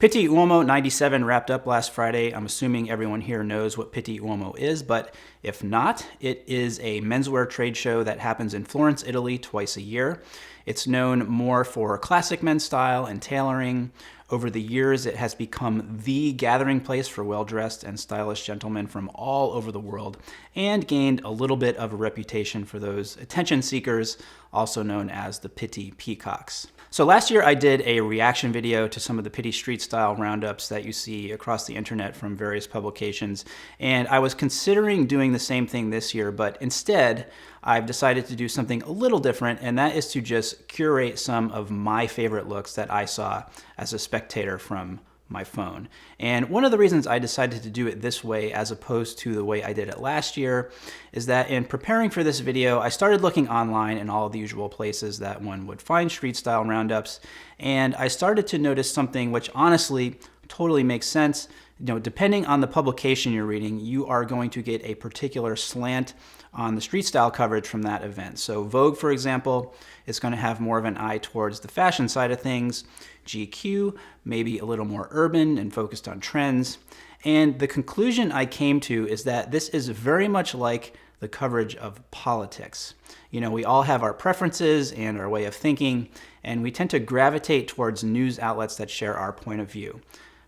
Pitti Uomo 97 wrapped up last Friday. I'm assuming everyone here knows what Pitti Uomo is, but if not, it is a menswear trade show that happens in Florence, Italy twice a year. It's known more for classic men's style and tailoring. Over the years, it has become the gathering place for well-dressed and stylish gentlemen from all over the world, and gained a little bit of a reputation for those attention seekers, also known as the Pitti Peacocks. So last year I did a reaction video to some of the Pitti street style roundups that you see across the internet from various publications, and I was considering doing the same thing this year, but instead I've decided to do something a little different, and that is to just curate some of my favorite looks that I saw as a spectator from my phone. And one of the reasons I decided to do it this way as opposed to the way I did it last year is that in preparing for this video, I started looking online in all of the usual places that one would find street style roundups, and I started to notice something which honestly totally makes sense. Depending on the publication you're reading, you are going to get a particular slant on the street style coverage from that event. So Vogue, for example, is going to have more of an eye towards the fashion side of things. GQ, maybe a little more urban and focused on trends. And the conclusion I came to is that this is very much like the coverage of politics. We all have our preferences and our way of thinking, and we tend to gravitate towards news outlets that share our point of view.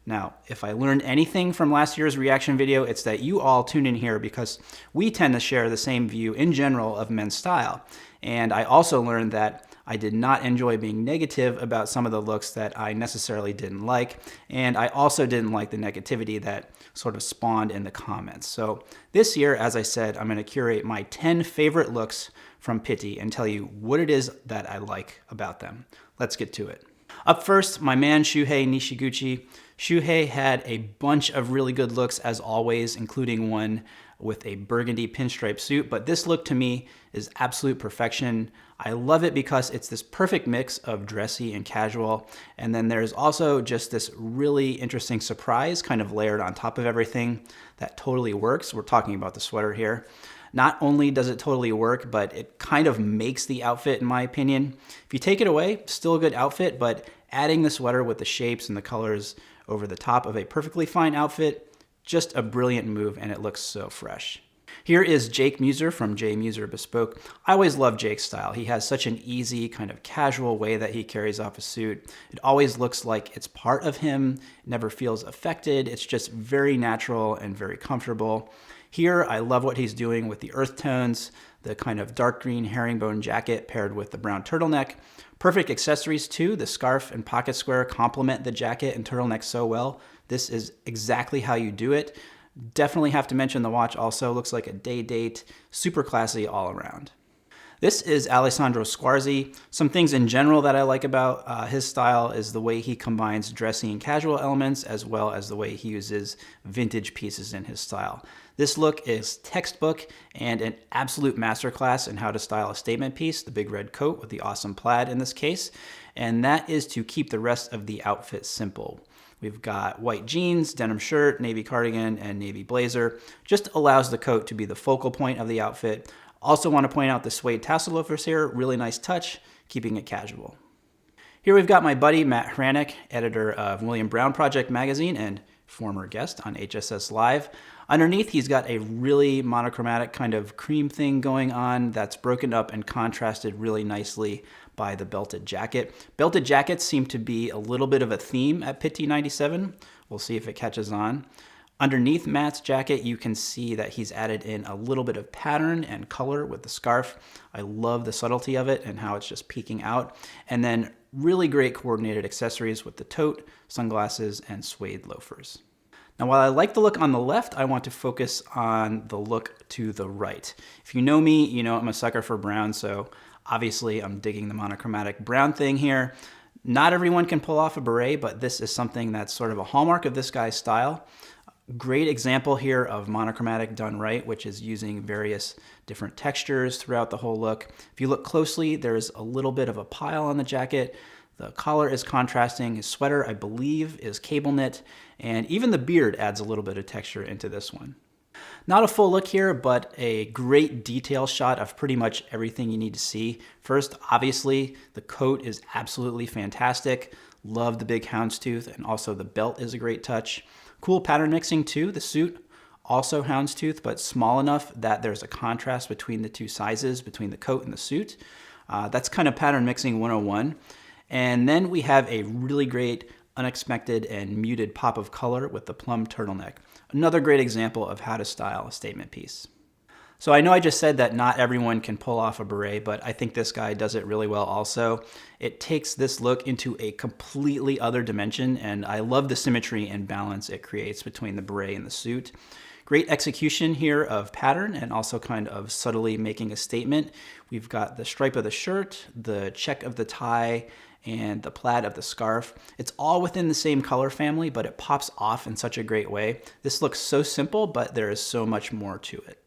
Now, if I learned anything from last year's reaction video, it's that you all tune in here because we tend to share the same view in general of men's style. And I also learned that I did not enjoy being negative about some of the looks that I necessarily didn't like. And I also didn't like the negativity that sort of spawned in the comments. So this year, as I said, I'm going to curate my 10 favorite looks from Pitti and tell you what it is that I like about them. Let's get to it. Up first, my man Shuhei Nishiguchi. Shuhei had a bunch of really good looks as always, including one with a burgundy pinstripe suit, but this look to me is absolute perfection. I love it because it's this perfect mix of dressy and casual, and then there's also just this really interesting surprise kind of layered on top of everything that totally works. We're talking about the sweater here. Not only does it totally work, but it kind of makes the outfit, in my opinion. If you take it away, still a good outfit, but adding the sweater with the shapes and the colors over the top of a perfectly fine outfit, just a brilliant move, and it looks so fresh. Here is Jake Muser from J Muser Bespoke. I always love Jake's style. He has such an easy, kind of casual way that he carries off a suit. It always looks like it's part of him. It never feels affected. It's just very natural and very comfortable. Here, I love what he's doing with the earth tones, the kind of dark green herringbone jacket paired with the brown turtleneck. Perfect accessories too. The scarf and pocket square complement the jacket and turtleneck so well. This is exactly how you do it. Definitely have to mention the watch also. Looks like a day date. Super classy all around. This is Alessandro Squarzi. Some things in general that I like about his style is the way he combines dressy and casual elements as well as the way he uses vintage pieces in his style. This look is textbook and an absolute masterclass in how to style a statement piece, the big red coat with the awesome plaid in this case, and that is to keep the rest of the outfit simple. We've got white jeans, denim shirt, navy cardigan, and navy blazer. Just allows the coat to be the focal point of the outfit. Also want to point out the suede tassel loafers here, really nice touch, keeping it casual. Here we've got my buddy Matt Hranick, editor of William Brown Project magazine and former guest on HSS Live. Underneath, he's got a really monochromatic kind of cream thing going on that's broken up and contrasted really nicely by the belted jacket. Belted jackets seem to be a little bit of a theme at Pitti 97. We'll see if it catches on. Underneath Matt's jacket, you can see that he's added in a little bit of pattern and color with the scarf. I love the subtlety of it and how it's just peeking out. And then really great coordinated accessories with the tote, sunglasses, and suede loafers. Now, while I like the look on the left, I want to focus on the look to the right. If you know me, you know I'm a sucker for brown, so obviously I'm digging the monochromatic brown thing here. Not everyone can pull off a beret, but this is something that's sort of a hallmark of this guy's style. Great example here of monochromatic done right, which is using various different textures throughout the whole look. If you look closely, there's a little bit of a pile on the jacket. The collar is contrasting. His sweater, I believe, is cable knit, and even the beard adds a little bit of texture into this one. Not a full look here, but a great detail shot of pretty much everything you need to see. First, obviously, the coat is absolutely fantastic. Love the big houndstooth, and also the belt is a great touch. Cool pattern mixing too. The suit, also houndstooth, but small enough that there's a contrast between the two sizes, between the coat and the suit. That's kind of pattern mixing 101. And then we have a really great unexpected and muted pop of color with the plum turtleneck. Another great example of how to style a statement piece. So I know I just said that not everyone can pull off a beret, but I think this guy does it really well also. It takes this look into a completely other dimension, and I love the symmetry and balance it creates between the beret and the suit. Great execution here of pattern and also kind of subtly making a statement. We've got the stripe of the shirt, the check of the tie, and the plaid of the scarf. It's all within the same color family, but it pops off in such a great way. This looks so simple, but there is so much more to it.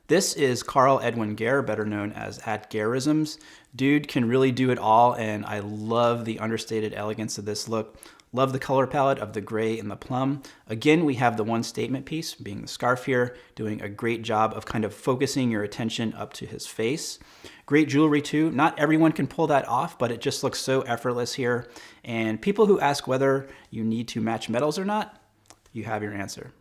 This is Carl Edwin Gare, better known as @Garisms. Dude can really do it all, and I love the understated elegance of this look. Love the color palette of the gray and the plum. Again, we have the one statement piece, being the scarf here, doing a great job of kind of focusing your attention up to his face. Great jewelry too. Not everyone can pull that off, but it just looks so effortless here. And people who ask whether you need to match metals or not, you have your answer.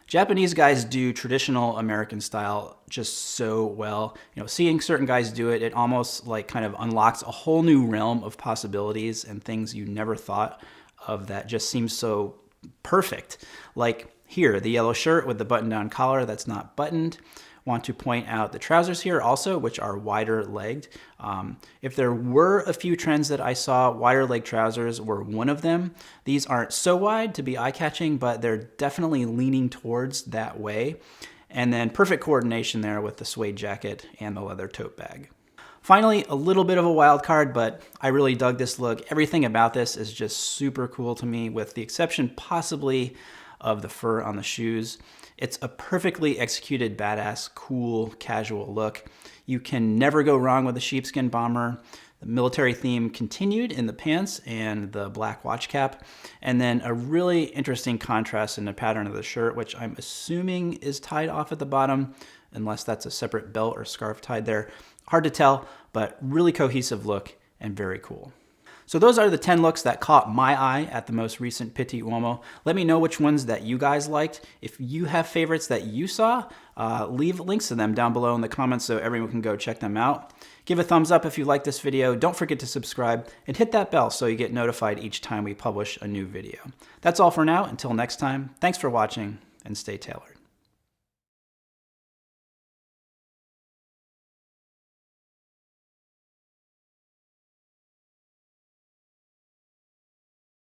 Japanese guys do traditional American style just so well. You know, seeing certain guys do it, it almost like kind of unlocks a whole new realm of possibilities and things you never thought of that just seems so perfect. Like here, the yellow shirt with the button-down collar that's not buttoned. Want to point out the trousers here also, which are wider legged. If there were a few trends that I saw, wider leg trousers were one of them. These aren't so wide to be eye-catching, but they're definitely leaning towards that way. And then perfect coordination there with the suede jacket and the leather tote bag. Finally, a little bit of a wild card, but I really dug this look. Everything about this is just super cool to me, with the exception possibly of the fur on the shoes. It's a perfectly executed, badass, cool, casual look. You can never go wrong with a sheepskin bomber. The military theme continued in the pants and the black watch cap. And then a really interesting contrast in the pattern of the shirt, which I'm assuming is tied off at the bottom, unless that's a separate belt or scarf tied there. Hard to tell, but really cohesive look and very cool. So those are the 10 looks that caught my eye at the most recent Pitti Uomo. Let me know which ones that you guys liked. If you have favorites that you saw, leave links to them down below in the comments so everyone can go check them out. Give a thumbs up if you like this video. Don't forget to subscribe and hit that bell so you get notified each time we publish a new video. That's all for now. Until next time, thanks for watching and stay tailored.